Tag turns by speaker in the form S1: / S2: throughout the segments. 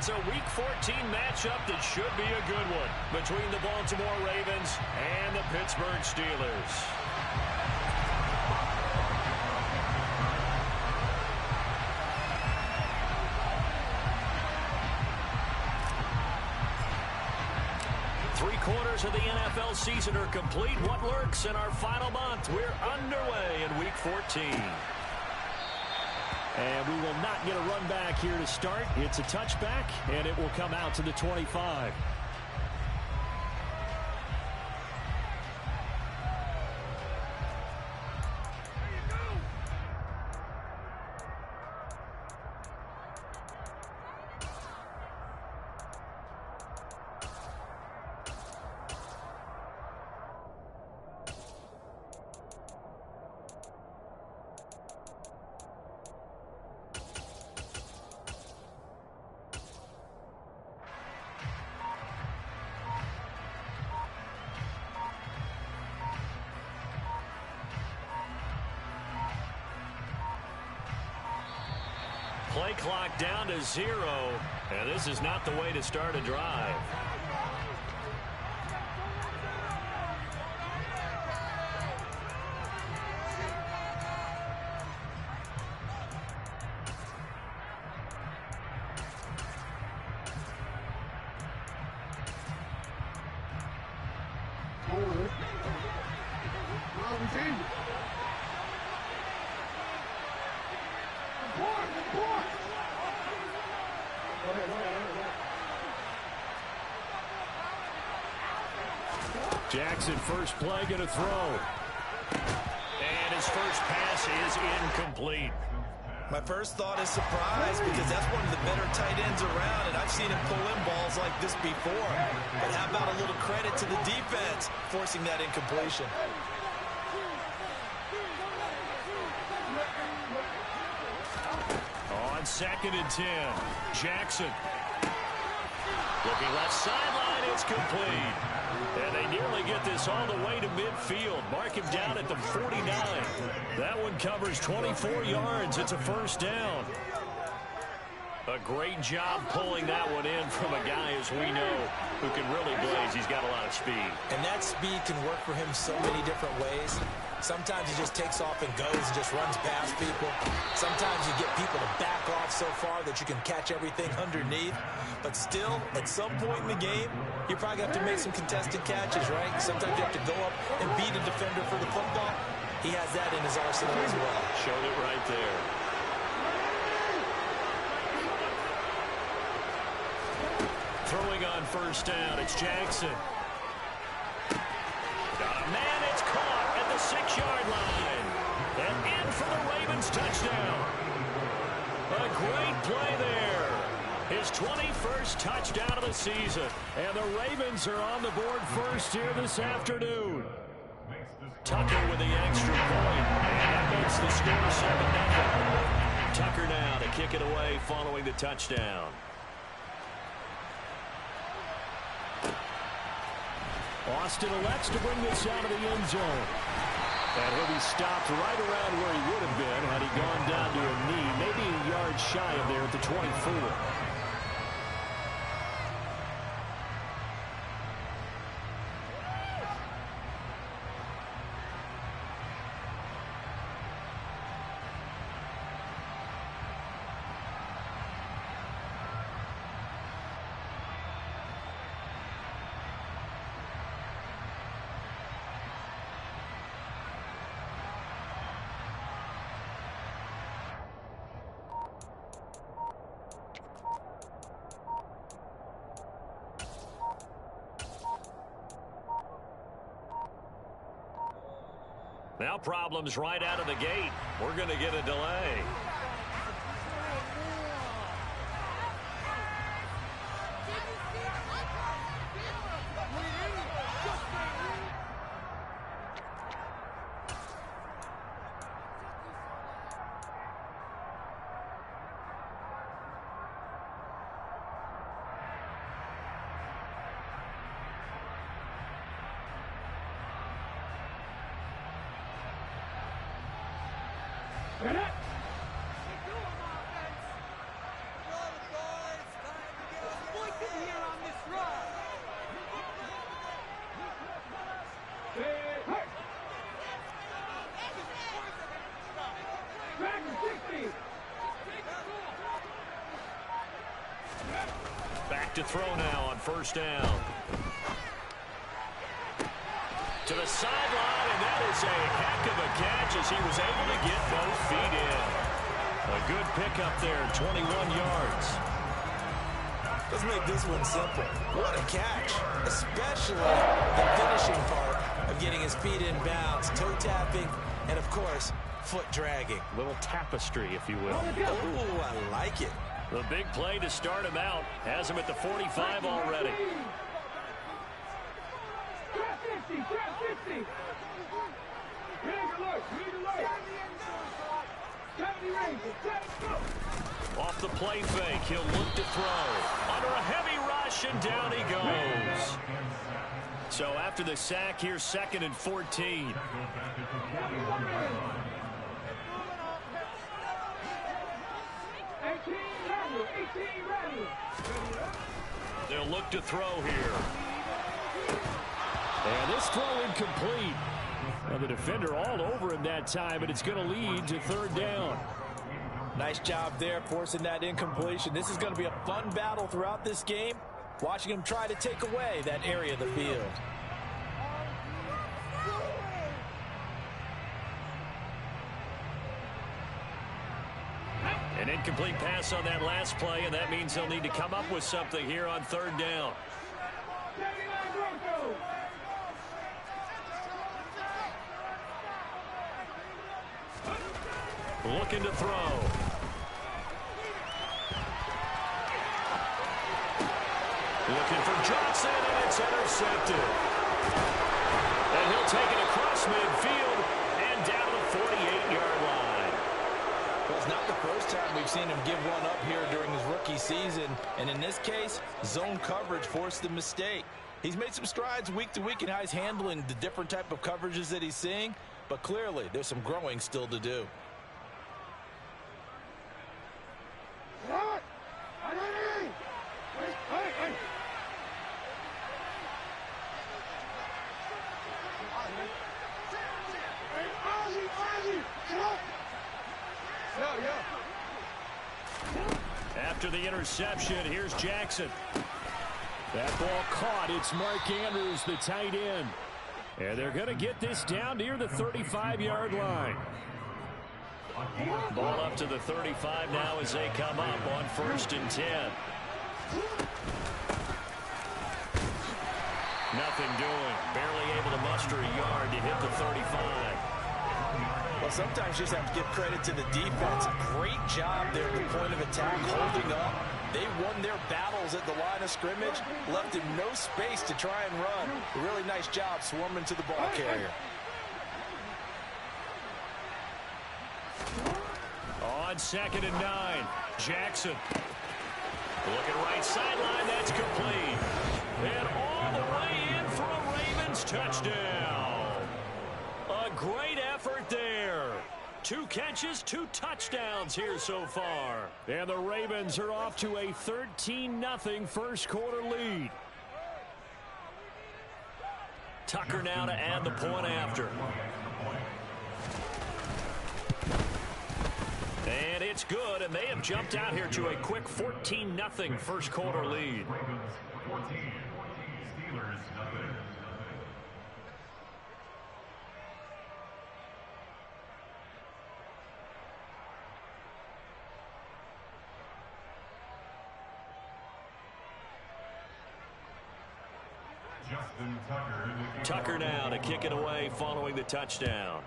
S1: It's a Week 14 matchup that should be a good one between the Baltimore Ravens and the Pittsburgh Steelers. Three-quarters of the NFL season are complete. What lurks in our final month? We're underway in Week 14. And we will not get a run back here to start. It's a touchback, and it will come out to the 25. Play clock down to 0, and this is not the way to start a drive. Jackson, first play, going to throw. And his first pass is incomplete.
S2: My first thought is surprise, because that's one of the better tight ends around, and I've seen him pull in balls like this before. But how about a little credit to the defense forcing that incompletion?
S1: On 2nd and 10, Jackson. Looking left sideline, it's complete. And they nearly get this all the way to midfield. Mark him down at the 49. That one covers 24 yards. It's a first down. A great job pulling that one in from a guy, as we know, who can really blaze. He's got a lot of speed.
S2: And that speed can work for him so many different ways. Sometimes he just takes off and goes and just runs past people. Sometimes you get people to back off so far that you can catch everything underneath. But still, at some point in the game, you probably have to make some contested catches, right? Sometimes you have to go up and beat a defender for the football. He has that in his arsenal as well.
S1: Showed it right there. Throwing on first down, it's Jackson. Got a man, it's caught at the 6-yard line. And in for the Ravens touchdown. A great play there. His 21st touchdown of the season. And the Ravens are on the board first here this afternoon. Tucker with the extra point. And that makes the score 7-0. Tucker now to kick it away following the touchdown. Austin elects to bring this out of the end zone. And he'll be stopped right around where he would have been had he gone down to a knee, maybe a yard shy of there at the 24. Now problems right out of the gate. We're going to get a delay. to throw now on first down. To the sideline, and that is a heck of a catch as he was able to get both feet in. A good pickup there, 21 yards.
S2: Let's make this one simple. What a catch, especially the finishing part of getting his feet in bounds, toe tapping, and of course, foot dragging.
S1: Little tapestry, if you will.
S2: Oh, I like it.
S1: The big play to start him out has him at the 45 already. Off the play fake, he'll look to throw. Under a heavy rush, and down he goes. So after the sack, here's 2nd and 14. They'll look to throw here. And this throw incomplete. Now the defender all over him that time, but it's going to lead to 3rd down.
S2: Nice job there forcing that incompletion. This is going to be a fun battle throughout this game, watching him try to take away that area of the field.
S1: An incomplete pass on that last play, and that means they'll need to come up with something here on 3rd down. Looking to throw. Looking for Johnson, and it's intercepted. And he'll take it across midfield and down to the 48-yard line.
S2: Well, it's not the first time we've seen him give one up here during his rookie season. And in this case, zone coverage forced the mistake. He's made some strides week to week in how he's handling the different type of coverages that he's seeing. But clearly, there's some growing still to do.
S1: After the interception, here's Jackson. That ball caught. It's Mark Andrews, the tight end. And they're going to get this down near the 35-yard line. Ball up to the 35 now as they come up on 1st and 10. Nothing doing. Barely able to muster a yard to hit the 35.
S2: Well, sometimes you just have to give credit to the defense. Great job there at the point of attack, holding up. They won their battles at the line of scrimmage, left him no space to try and run. A really nice job swarming to the ball carrier.
S1: On 2nd and 9, Jackson. Looking right sideline, that's complete. And all the way in for a Ravens touchdown. A great effort there. 2 catches, 2 touchdowns here so far. And the Ravens are off to a 13-0 first quarter lead. Tucker now to add the point after. And it's good, and they have jumped out here to a quick 14-0 first quarter lead. Tucker now to kick it away following the touchdown.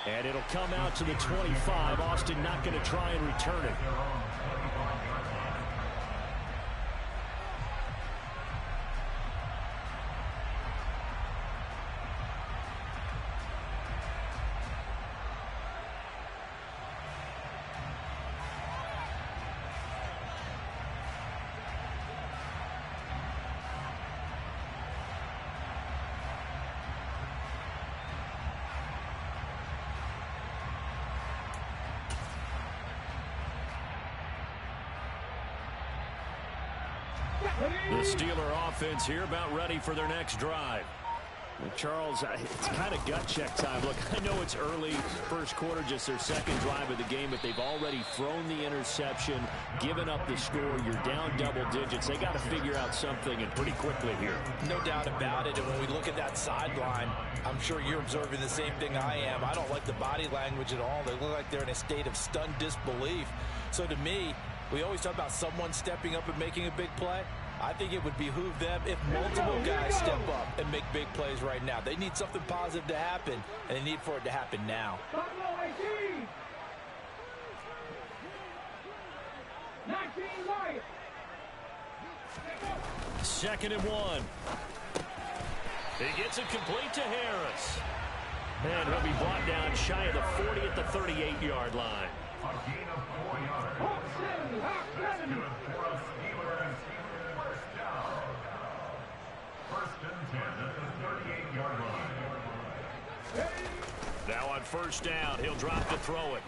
S1: And it'll come out to the 25. Austin not going to try and return it. The Steeler offense here about ready for their next drive. Charles, it's kind of gut check time. Look, I know it's early, first quarter, just their second drive of the game, but they've already thrown the interception, given up the score. You're down double digits. They got to figure out something, and pretty quickly here.
S2: No doubt about it, and when we look at that sideline, I'm sure you're observing the same thing I am. I don't like the body language at all. They look like they're in a state of stunned disbelief. So to me, we always talk about someone stepping up and making a big play. I think it would behoove them if multiple guys step up and make big plays right now. They need something positive to happen, and they need for it to happen now.
S1: 2nd and 1. He gets it complete to Harris. And he'll be brought down shy of the 40 at the 38-yard line.
S3: A gain of 4 yards. Let's do it for a Steelers first down. 1st and 10 at the 38-yard line.
S1: Now on 1st down, he'll drop to throw it.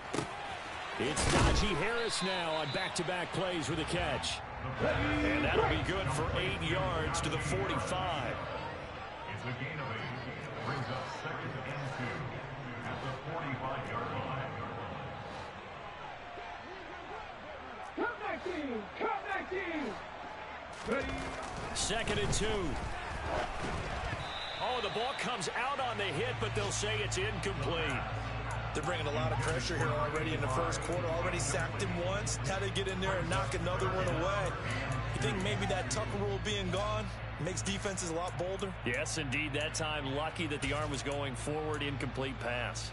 S1: It's Najee Harris now on back-to-back plays with a catch. And that'll be good for 8 yards to the 45.
S3: It's a gain of 8. Brings up 2nd and 2 at the 45-yard line.
S4: Come back team. Ready.
S1: 2nd and 2. Oh, the ball comes out on the hit, but they'll say it's incomplete.
S2: They're bringing a lot of pressure here already in the first quarter. Already sacked him once. Now they get in there and knock another one away. You think maybe that Tucker rule being gone makes defenses a lot bolder?
S1: Yes, indeed. That time, lucky that the arm was going forward. Incomplete pass.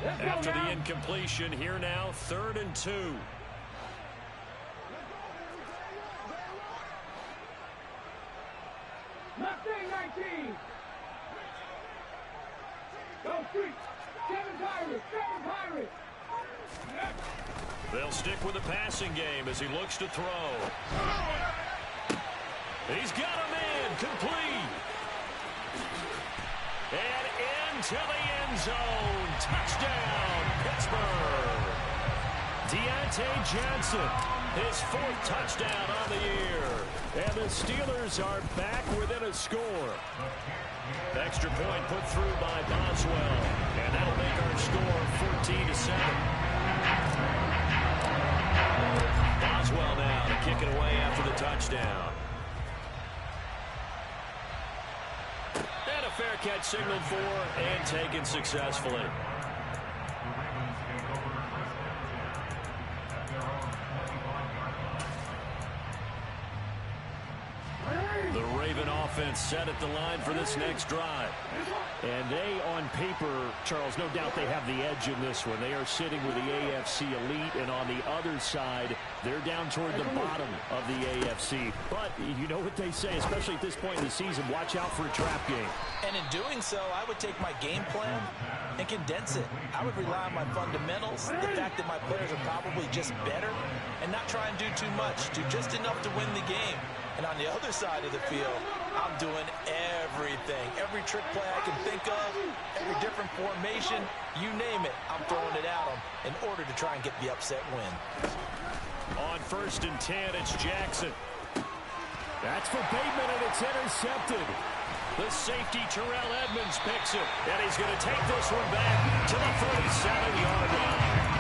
S1: After the incompletion, here now, 3rd and 2.
S4: Left wing 19. Go street. Kevin Pirates.
S1: They'll stick with the passing game as he looks to throw. He's got him in. Complete. And into the end zone. Touchdown, Pittsburgh. Deontay Johnson, his 4th touchdown on the year. And the Steelers are back within a score. Extra point put through by Boswell. And that'll make our score 14-7. Boswell now to kick it away after the touchdown. And a fair catch signaled for and taken successfully. The Raven offense set at the line for this next drive. And they, on paper, Charles, no doubt they have the edge in this one. They are sitting with the AFC elite, and on the other side, they're down toward the bottom of the AFC. But you know what they say, especially at this point in the season, watch out for a trap game.
S2: And in doing so, I would take my game plan and condense it. I would rely on my fundamentals, the fact that my players are probably just better, and not try and do too much, do just enough to win the game. And on the other side of the field, I'm doing everything. Every trick play I can think of, every different formation, you name it, I'm throwing it at them in order to try and get the upset win.
S1: On 1st and 10, it's Jackson. That's for Bateman, and it's intercepted. The safety, Terrell Edmonds, picks it, and he's going to take this one back to the 37-yard line.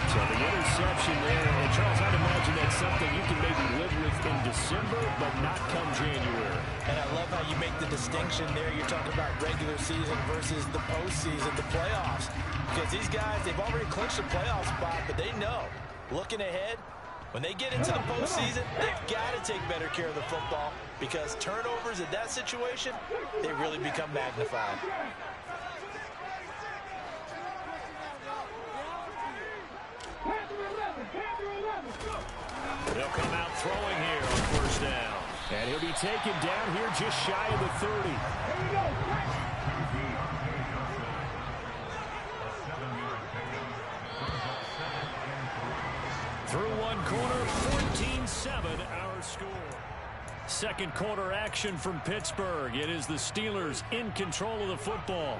S1: So the interception there, and Charles, I'd imagine that's something you can maybe live with in December, but not come January.
S2: And I love how you make the distinction there. You're talking about regular season versus the postseason, the playoffs. Because these guys, they've already clinched a playoff spot, but they know, looking ahead, when they get into the postseason, they've got to take better care of the football because turnovers in that situation, they really become magnified.
S1: He'll come out throwing here on 1st down. And he'll be taken down here just shy of the 30. Through one corner, 14-7 our score. Second quarter action from Pittsburgh. It is the Steelers in control of the football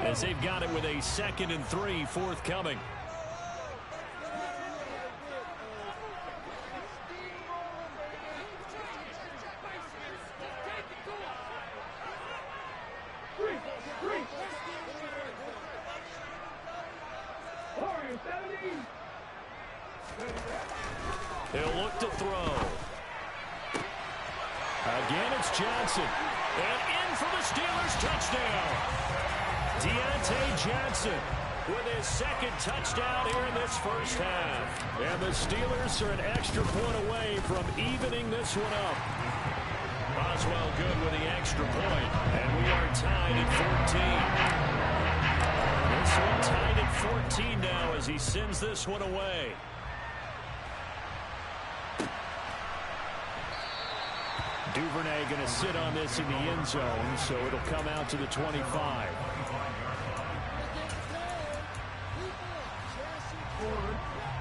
S1: as they've got it with a 2nd and 3 forthcoming.
S4: Three. 470.
S1: He'll look to throw. Again, it's Johnson. And in for the Steelers touchdown. Deontay Johnson with his second touchdown here in this first half. And the Steelers are an extra point away from evening this one up. Boswell good with the extra point. And we are tied at 14. This one tied at 14 now as he sends this one away. Duvernay going to sit on this in the end zone, so it'll come out to the 25.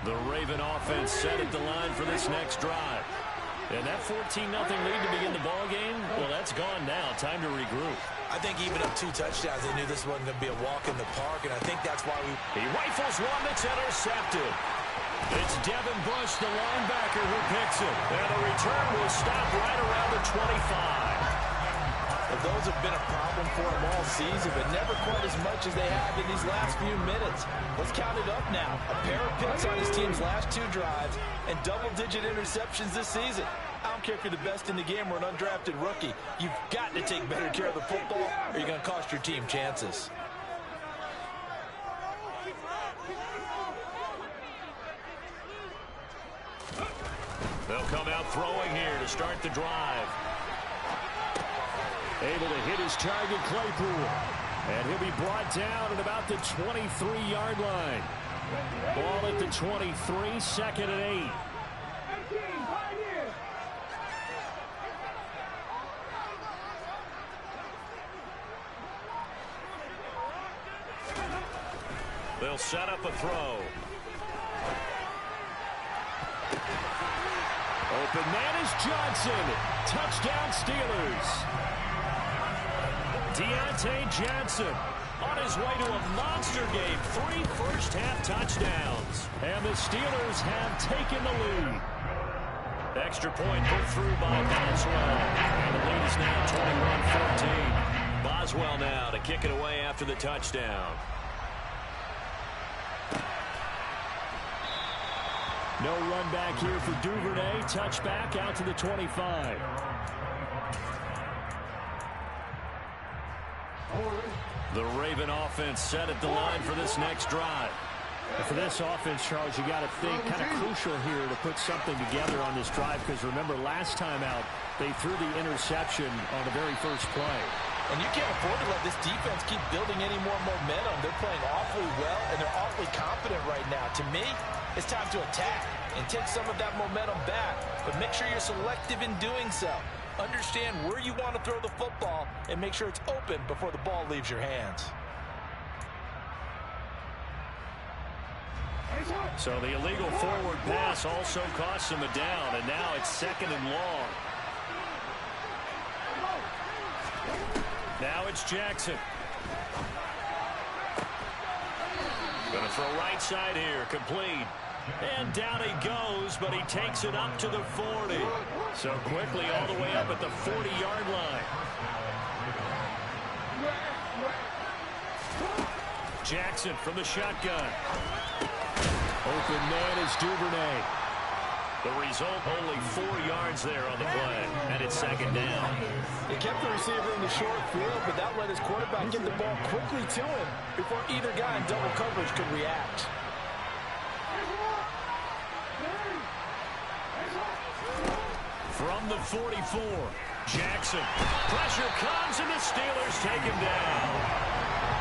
S1: The Raven offense set at the line for this next drive. And that 14-0 lead to begin the ball game, well, that's gone now. Time to regroup.
S2: I think even up 2 touchdowns, they knew this wasn't going to be a walk in the park, and I think that's why
S1: He rifles one that's intercepted. It's Devin Bush, the linebacker, who picks it. And the return will stop right around the 25.
S2: Well, those have been a problem for him all season, but never quite as much as they have in these last few minutes. Let's count it up now. A pair of picks on his team's last 2 drives and double-digit interceptions this season. I don't care if you're the best in the game or an undrafted rookie. You've got to take better care of the football or you're going to cost your team chances.
S1: They'll come out throwing here to start the drive. Able to hit his target, Claypool. And he'll be brought down at about the 23-yard line. Ball at the 23, second and 8.
S4: 18, Pioneers.
S1: They'll set up a throw. Open man is Johnson. Touchdown Steelers. Deontay Johnson on his way to a monster game. 3 first-half touchdowns. And the Steelers have taken the lead. Extra point put through by Boswell. And the lead is now 21-14. Boswell now to kick it away after the touchdown. No run back here for Duvernay. Touchback out to the 25. The Raven offense set at the line for this next drive. And for this offense, Charles, you got to think kind of crucial here to put something together on this drive, because remember last time out they threw the interception on the very first play.
S2: And you can't afford to let this defense keep building any more momentum. They're playing awfully well, and they're awfully confident right now. To me, it's time to attack and take some of that momentum back. But make sure you're selective in doing so. Understand where you want to throw the football and make sure it's open before the ball leaves your hands.
S1: So the illegal forward pass also costs him a down, and now it's second and long. Now it's Jackson. Going to throw right side here, complete. And down he goes, but he takes it up to the 40. So quickly all the way up at the 40-yard line. Jackson from the shotgun. Open man is Duvernay. The result, only 4 yards there on the play, and it's second down.
S2: They kept the receiver in the short field, but that let his quarterback get the ball quickly to him before either guy in double coverage could react.
S1: From the 44, Jackson. Pressure comes, and the Steelers take him down.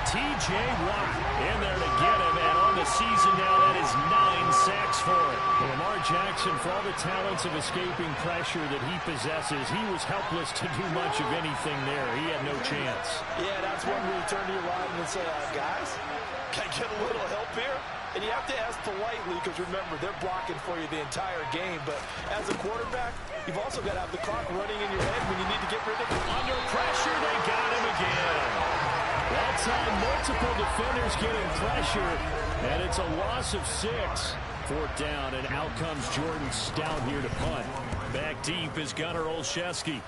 S1: T.J. Watt in there to get him, and on the season now, that is 9 sacks for him. Lamar Jackson, for all the talents of escaping pressure that he possesses, he was helpless to do much of anything there. He had no chance.
S2: Yeah, that's when we turn to your line and say, guys, can I get a little help here? And you have to ask politely, because remember, they're blocking for you the entire game. But as a quarterback, you've also got to have the clock running in your head when you need to get rid of it.
S1: Under pressure, they got him again. That time, multiple defenders getting pressure, and it's a loss of 6. 4th down, and out comes Jordan Stout here to punt. Back deep is Gunnar Olszewski.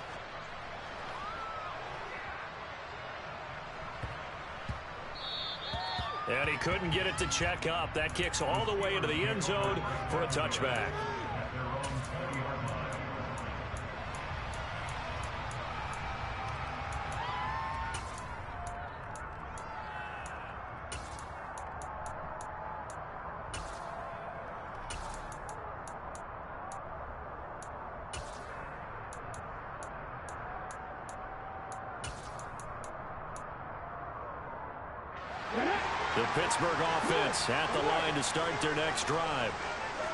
S1: And he couldn't get it to check up. That kicks all the way into the end zone for a touchback. The Pittsburgh offense at the line to start their next drive.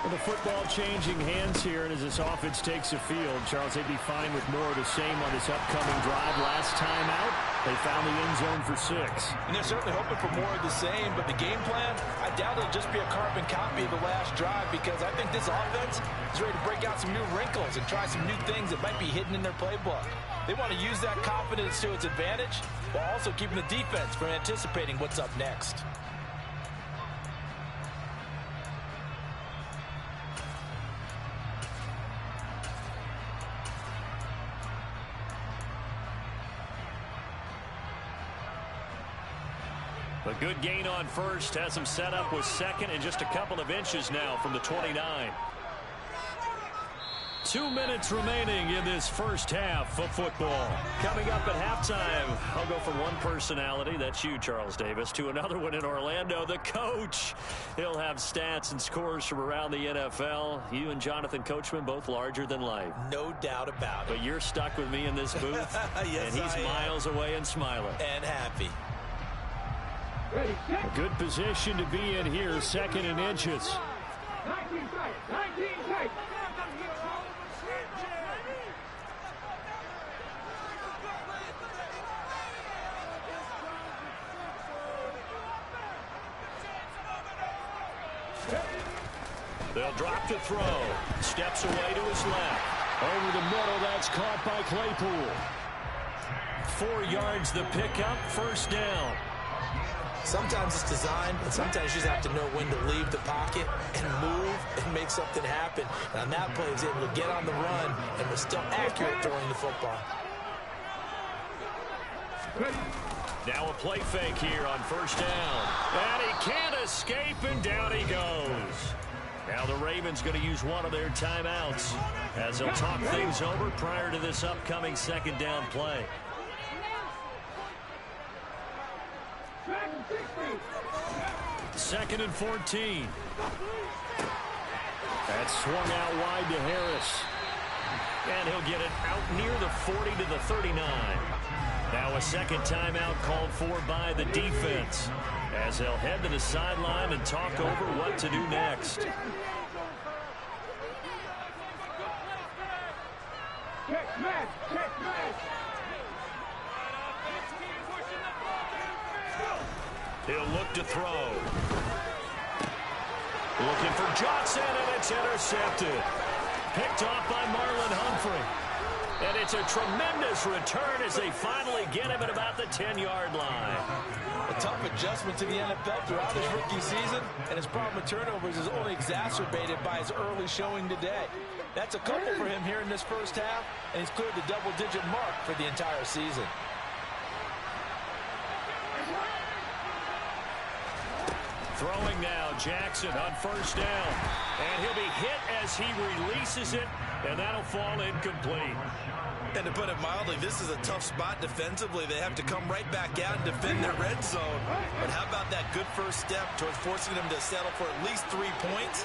S1: Well, the football changing hands here, and as this offense takes the field, Charles, they'd be fine with more of the same on this upcoming drive. Last time out, they found the end zone for 6.
S2: And they're certainly hoping for more of the same, but the game plan, I doubt it'll just be a carbon copy of the last drive, because I think this offense is ready to break out some new wrinkles and try some new things that might be hidden in their playbook. They want to use that confidence to its advantage, while also keeping the defense from anticipating what's up next.
S1: A good gain on first, has him set up with second and just a couple of inches now from the 29. 2 minutes remaining in this first half of football. Coming up at halftime, I'll go from one personality, that's you, Charles Davis, to another one in Orlando, the coach. He'll have stats and scores from around the NFL. You and Jonathan Coachman, both larger than life.
S2: No doubt about it.
S1: But you're stuck with me in this booth,
S2: yes,
S1: and he's miles away and smiling.
S2: And happy.
S1: A good position to be in here, second and inches.
S4: 19 tight, 19 tight.
S1: They'll drop to throw. Steps away to his left. Over the middle, that's caught by Claypool. 4 yards the pickup, first down.
S2: Sometimes it's designed, and sometimes you just have to know when to leave the pocket and move and make something happen. And on that play, he was able to get on the run and was still accurate throwing the football.
S1: Now a play fake here on first down. And he can't escape, and down he goes. Now the Ravens going to use one of their timeouts as they'll talk things over prior to this upcoming second down play. Second and 14. That's swung out wide to Harris. And he'll get it out near the 40 to the 39. Now a second timeout called for by the defense as they'll head to the sideline and talk over what to do next.
S4: Check match, check match.
S1: He'll look to throw. Looking for Johnson, and it's intercepted. Picked off by Marlon Humphrey. And it's a tremendous return as they finally get him at about the 10-yard line.
S2: A tough adjustment to the NFL throughout his rookie season, and his problem with turnovers is only exacerbated by his early showing today. That's a couple for him here in this first half, and he's cleared the double-digit mark for the entire season.
S1: Throwing now, Jackson on first down. And he'll be hit as he releases it, and that'll fall incomplete.
S5: And to put it mildly, this is a tough spot defensively. They have to come right back out and defend their red zone. But how about that good first step towards forcing them to settle for at least 3 points?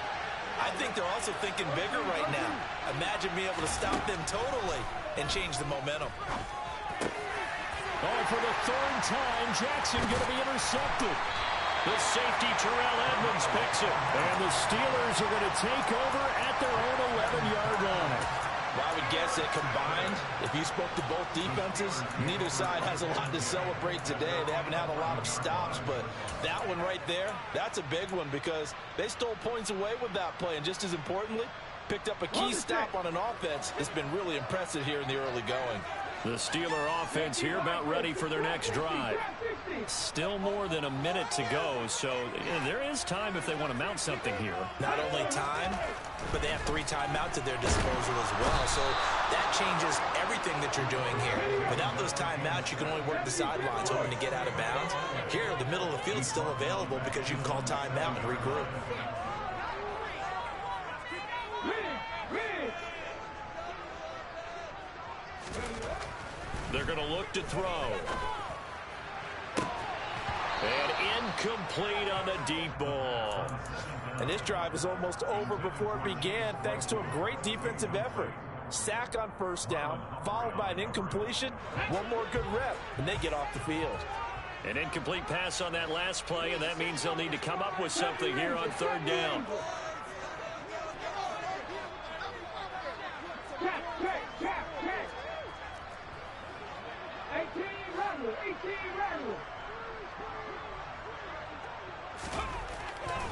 S5: I think they're also thinking bigger right now. Imagine being able to stop them totally and change the momentum.
S1: Oh, for the third time, Jackson going to be intercepted. The safety, Terrell Edmonds, picks it. And the Steelers are going to take over at their own 11-yard line.
S2: Well, I would guess that combined, if you spoke to both defenses, neither side has a lot to celebrate today. They haven't had a lot of stops, but that one right there, that's a big one because they stole points away with that play. And just as importantly, picked up a key stop on an offense that's been really impressive here in the early going.
S1: The Steeler offense here about ready for their next drive. Still more than a minute to go, so there is time if they want to mount something here.
S2: Not only time, but they have 3 timeouts at their disposal as well, so that changes everything that you're doing here. Without those timeouts, you can only work the sidelines hoping to get out of bounds. Here, the middle of the field's still available because you can call timeout and regroup.
S1: They're going to look to throw. And incomplete on the deep ball.
S6: And this drive was almost over before it began thanks to a great defensive effort. Sack on first down, followed by an incompletion. One more good rep, and they get off the field.
S1: An incomplete pass on that last play, and that means they'll need to come up with something here on third down.
S4: Check. 18 Randall.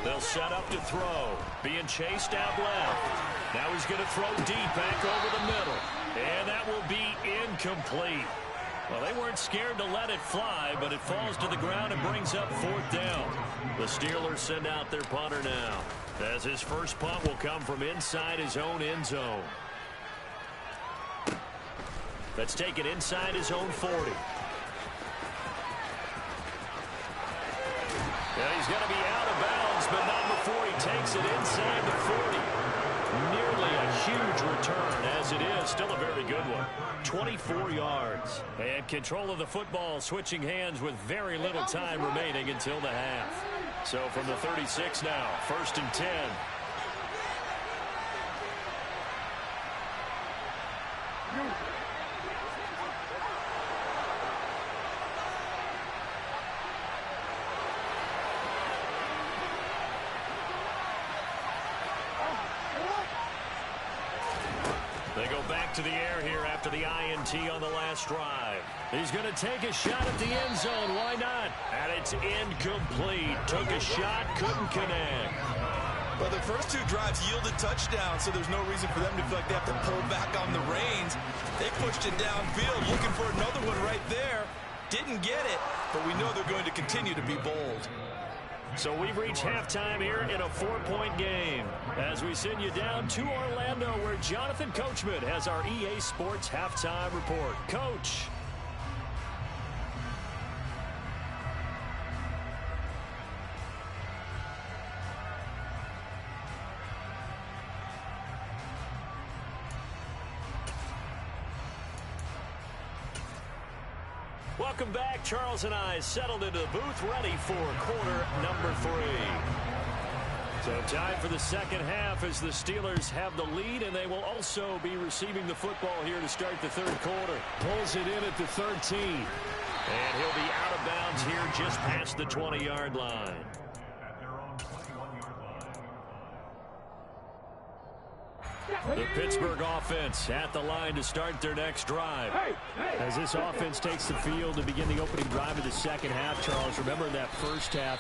S1: They'll set up to throw. Being chased out left. Now he's going to throw deep back over the middle. And that will be incomplete. Well, they weren't scared to let it fly, but it falls to the ground and brings up fourth down. The Steelers send out their punter now, as his first punt will come from inside his own end zone. That's taken inside his own 40. Yeah, he's going to be out of bounds, but not before he takes it inside the 40. Nearly a huge return, as it is. Still a very good one. 24 yards. And control of the football switching hands with very little time remaining until the half. So from the 36 now, 1st and 10. They go back to the air here after the INT on the last drive. He's going to take a shot at the end zone. Why not? And it's incomplete. Took a shot, couldn't connect.
S5: Well, the first two drives yielded touchdowns, so there's no reason for them to feel like they have to pull back on the reins. They pushed it downfield, looking for another one right there. Didn't get it, but we know they're going to continue to be bold.
S1: So we've reached halftime here in a 4-point game as we send you down to Orlando, where Jonathan Coachman has our EA Sports halftime report. Coach. Welcome back. Charles and I settled into the booth, ready for quarter number 3. So time for the second half as the Steelers have the lead, and they will also be receiving the football here to start the third quarter. Pulls it in at the 13. And he'll be out of bounds here just past the 20-yard line. The Pittsburgh offense at the line to start their next drive. As this offense takes the field to begin the opening drive of the second half, Charles, remember that first half,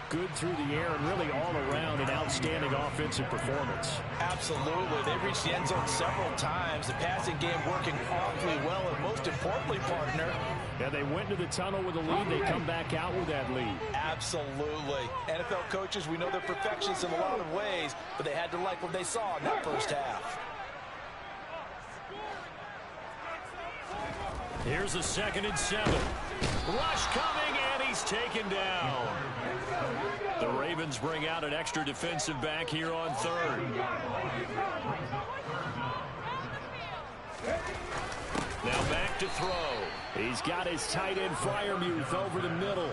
S1: good through the air and really all around an outstanding offensive performance.
S6: Absolutely. They reached the end zone several times. The passing game working awfully well, and most importantly, partner,
S1: yeah, they went to the tunnel with a lead. They come back out with that lead.
S6: Absolutely. NFL coaches, we know they're perfectionists in a lot of ways, but they had to like what they saw in that first half.
S1: Here's a 2nd and 7. Rush coming, and he's taken down. The Ravens bring out an extra defensive back here on 3rd. Now back to throw. He's got his tight end Freiermuth over the middle.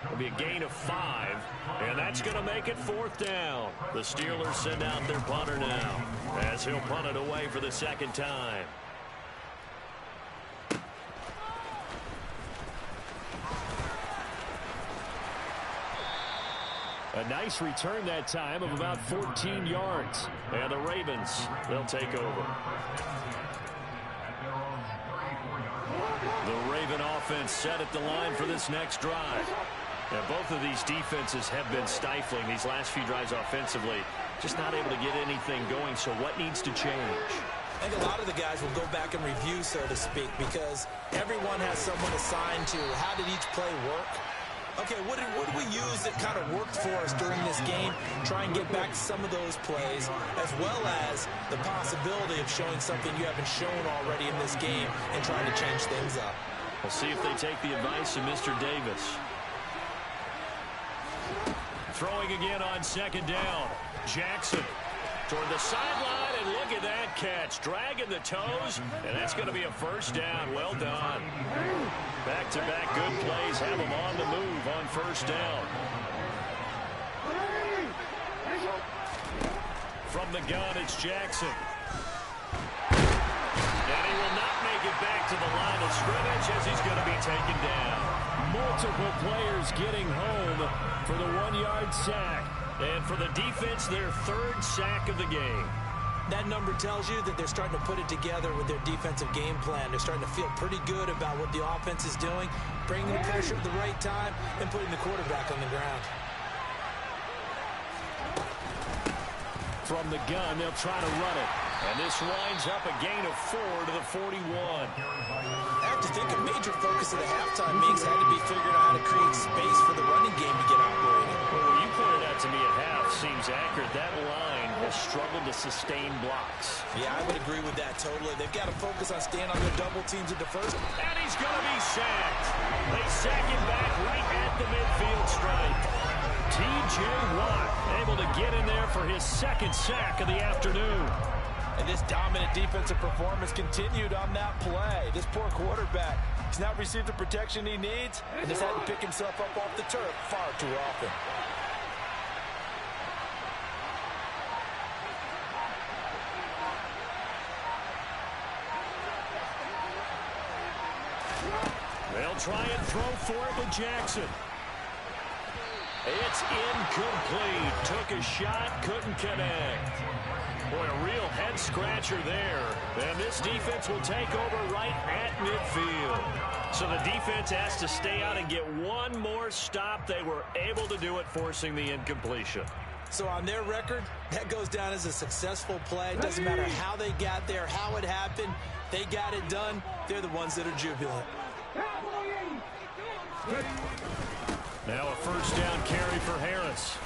S1: It'll be a gain of 5, and that's going to make it 4th down. The Steelers send out their punter now as he'll punt it away for the second time. A nice return that time of about 14 yards. And the Ravens, they'll take over. The Raven offense set at the line for this next drive. And both of these defenses have been stifling these last few drives offensively. Just not able to get anything going, so what needs to change?
S2: I think a lot of the guys will go back and review, so to speak, because everyone has someone assigned to how did each play work. Okay, what did we use that kind of worked for us during this game? Try and get back some of those plays, as well as the possibility of showing something you haven't shown already in this game and trying to change things up.
S1: We'll see if they take the advice of Mr. Davis. Throwing again on second down. Jackson toward the sideline, and look at that catch. Dragging the toes, and that's going to be a first down. Well done. Back-to-back good plays have him on the move on first down. From the gun, it's Jackson. And he will not make it back to the line of scrimmage as he's going to be taken down. Multiple players getting home for the 1-yard sack. And for the defense, their third sack of the game.
S2: That number tells you that they're starting to put it together with their defensive game plan. They're starting to feel pretty good about what the offense is doing, bringing the pressure at the right time, and putting the quarterback on the ground.
S1: From the gun, they'll try to run it. And this winds up a gain of 4 to the 41.
S2: I have to think a major focus of the halftime meetings had to be figuring out how to create space for the running game to get operating.
S1: Well, what you pointed out to me at half seems accurate. That line has struggled to sustain blocks.
S2: Yeah, I would agree with that totally. They've got to focus on staying on their double teams at the first.
S1: And he's going to be sacked. They sack him back right at the midfield stripe. T.J. Watt able to get in there for his second sack of the afternoon.
S6: And this dominant defensive performance continued on that play. This poor quarterback has not received the protection he needs and has had to pick himself up off the turf far too often.
S1: They'll try and throw for it with Jackson. It's incomplete. Took a shot, couldn't connect. Boy, a real head-scratcher there. And this defense will take over right at midfield. So the defense has to stay out and get one more stop. They were able to do it, forcing the incompletion.
S2: So on their record, that goes down as a successful play. It doesn't matter how they got there, how it happened. They got it done. They're the ones that are jubilant.
S1: Now a first down carry for Harris.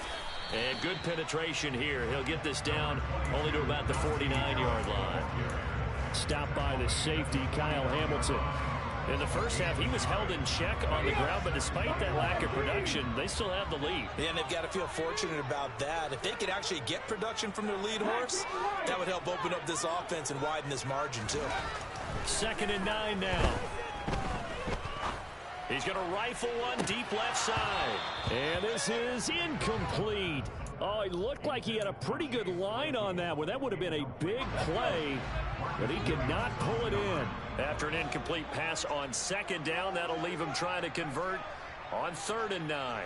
S1: And good penetration here. He'll get this down only to about the 49-yard line. Stopped by the safety, Kyle Hamilton. In the first half, he was held in check on the ground, but despite that lack of production, they still have the lead.
S2: Yeah, and they've got to feel fortunate about that. If they could actually get production from their lead horse, that would help open up this offense and widen this margin, too.
S1: 2nd and 9 now. He's going to rifle one deep left side. And this is incomplete. Oh, it looked like he had a pretty good line on that one. That would have been a big play, but he could not pull it in. After an incomplete pass on 2nd down, that'll leave him trying to convert on 3rd and 9.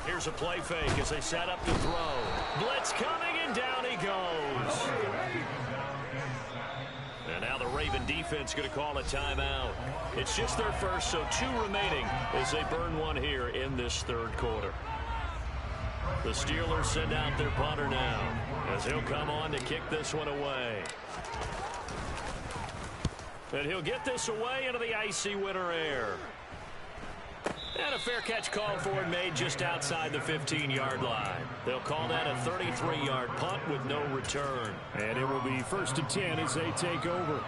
S1: Here's a play fake as they set up to throw. Blitz coming, and down he goes. And now the Raven defense going to call a timeout. It's just their first, so 2 remaining as they burn one here in this 3rd quarter. The Steelers send out their punter now as he'll come on to kick this one away. And he'll get this away into the icy winter air. And a fair catch called for and made just outside the 15-yard line. They'll call that a 33-yard punt with no return. And it will be 1st and 10 as they take over.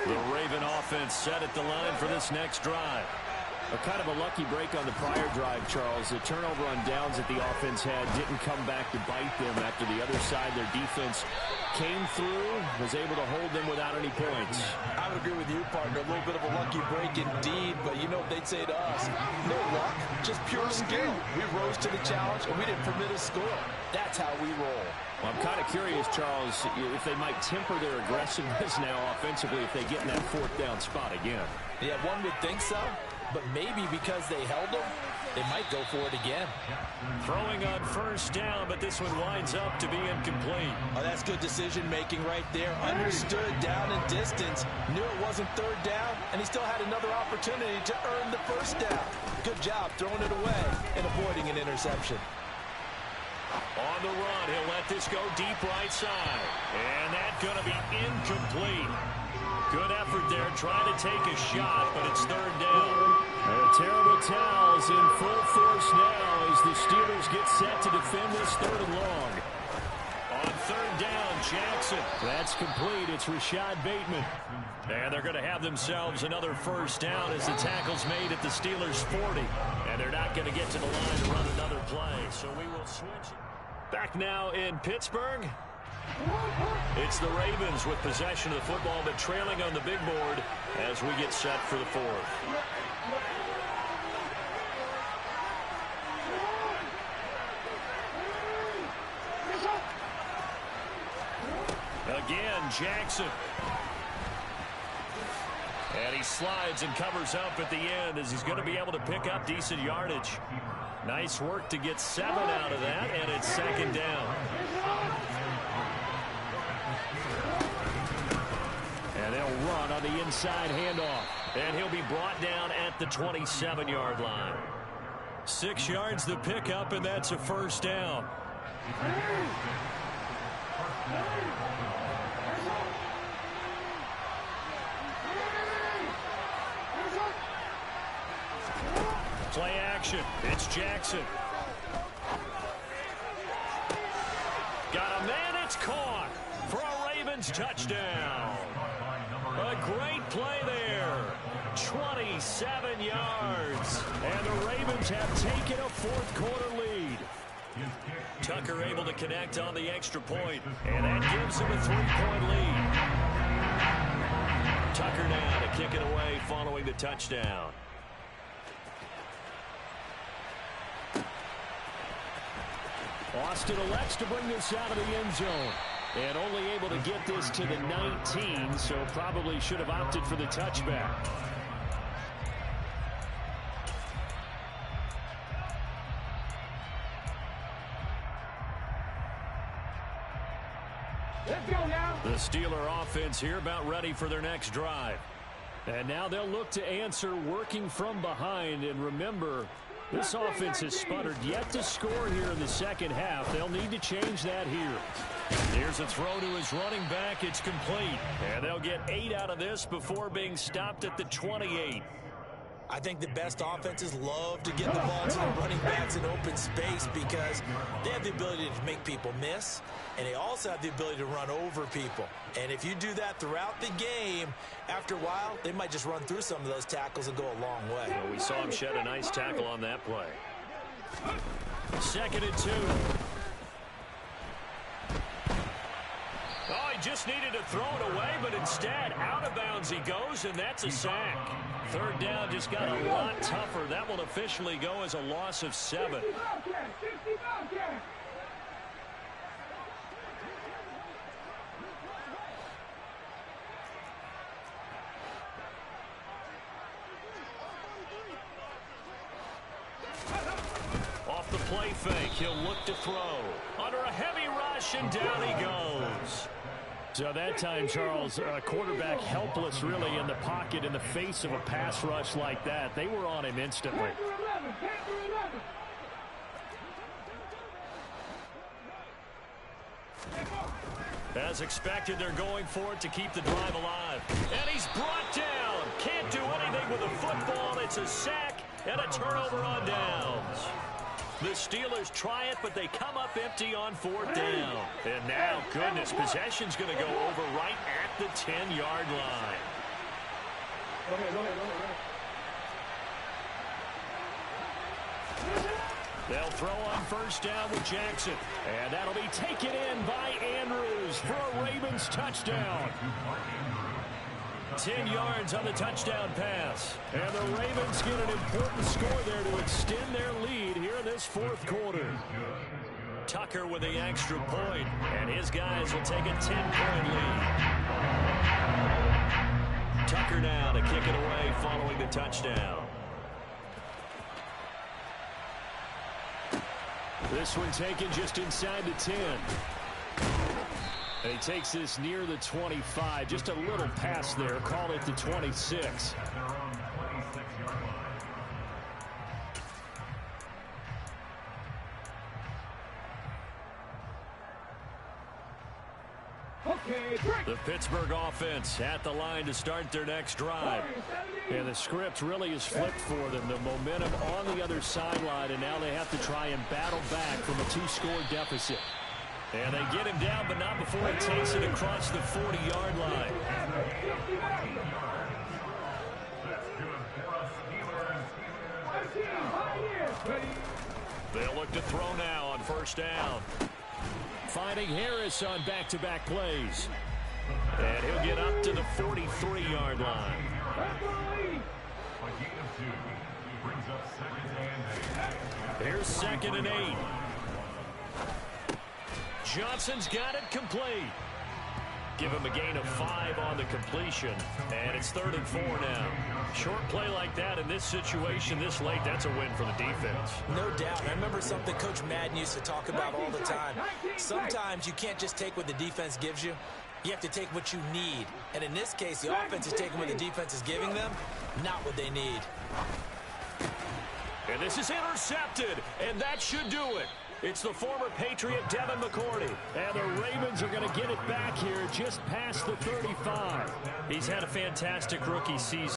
S1: The Raven offense set at the line for this next drive.
S7: A kind of a lucky break on the prior drive, Charles. The turnover on downs that the offense had didn't come back to bite them after the other side. Their defense came through, was able to hold them without any points.
S6: I would agree with you, partner. A little bit of a lucky break indeed, but you know what they'd say to us. No luck, just pure skill. We rose to the challenge, and we didn't permit a score. That's how we roll.
S7: Well, I'm kind of curious, Charles, if they might temper their aggressiveness now offensively if they get in that 4th down spot again.
S6: Yeah, one would think so. But maybe because they held them, they might go for it again.
S1: Throwing on 1st down, but this one winds up to be incomplete.
S2: Oh, that's good decision-making right there. Understood down and distance. Knew it wasn't 3rd down, and he still had another opportunity to earn the 1st down. Good job throwing it away and avoiding an interception.
S1: On the run, he'll let this go deep right side. And that's going to be incomplete. Good effort there, trying to take a shot, but it's 3rd down.
S7: And terrible towels in full force now as the Steelers get set to defend this 3rd and long.
S1: On 3rd down, Jackson.
S7: That's complete. It's Rashad Bateman.
S1: And they're going to have themselves another 1st down as the tackle's made at the Steelers' 40. And they're not going to get to the line to run another play. So we will switch. Back now in Pittsburgh. It's the Ravens with possession of the football, but trailing on the big board as we get set for the 4th. Again, Jackson. And he slides and covers up at the end as he's going to be able to pick up decent yardage. Nice work to get 7 out of that, and it's 2nd down. And they'll run on the inside handoff. And he'll be brought down at the 27-yard line. 6 yards the pickup, and that's a 1st down. Play action. It's Jackson. Got a man. It's caught for a Ravens touchdown. A great play there. 27 yards. And the Ravens have taken a 4th quarter lead. Tucker able to connect on the extra point, and that gives him a 3-point lead. Tucker now to kick it away following the touchdown. Austin elects to bring this out of the end zone. And only able to get this to the 19, so probably should have opted for the touchback.
S4: Let's go now.
S1: The Steeler offense here about ready for their next drive. And now they'll look to answer working from behind. And remember, this offense has sputtered yet to score here in the 2nd half. They'll need to change that here. Here's a throw to his running back. It's complete. And they'll get 8 out of this before being stopped at the 28.
S2: I think the best offenses love to get the ball to the running backs in open space because they have the ability to make people miss, and they also have the ability to run over people. And if you do that throughout the game, after a while, they might just run through some of those tackles and go a long way.
S1: Well, we saw him shed a nice tackle on that play. 2nd and 2. Oh, he just needed to throw it away, but instead, out of bounds he goes, and that's a sack. 3rd down just got a lot tougher. That will officially go as a loss of 7. Off the play fake, he'll look to throw. Under a heavy rush, and down he goes. So that time, Charles, a quarterback helpless really in the pocket in the face of a pass rush like that. They were on him instantly. As expected, they're going for it to keep the drive alive. And he's brought down. Can't do anything with the football. It's a sack and a turnover on downs. The Steelers try it, but they come up empty on 4th down. And now, goodness, possession's going to go over right at the 10-yard line.
S4: Go ahead.
S1: They'll throw on 1st down with Jackson. And that'll be taken in by Andrews for a Ravens touchdown. 10 yards on the touchdown pass. And the Ravens get an important score there to extend their lead here in this 4th quarter. Tucker with the extra point, and his guys will take a 10-point lead. Tucker now to kick it away following the touchdown. This one taken just inside the 10. And he takes this near the 25. Just a little pass there. Call it the 26. The Pittsburgh offense at the line to start their next drive.
S7: And the script really is flipped for them. The momentum on the other sideline, and now they have to try and battle back from a 2-score deficit.
S1: And they get him down, but not before he takes it across the 40-yard line. They'll look to throw now on first down.
S7: Finding Harris on back-to-back plays.
S1: And he'll get up to the 43-yard line. Here's 2nd and 8. Johnson's got it complete. Give him a gain of 5 on the completion. And it's 3rd and 4 now. Short play like that in this situation this late, that's a win for the defense.
S2: No doubt. I remember something Coach Madden used to talk about all the time. Sometimes you can't just take what the defense gives you. You have to take what you need. And in this case, the offense is taking what the defense is giving them, not what they need.
S1: And this is intercepted, and that should do it. It's the former Patriot Devin McCourty.
S7: And the Ravens are going to get it back here just past the 35.
S1: He's had a fantastic rookie season.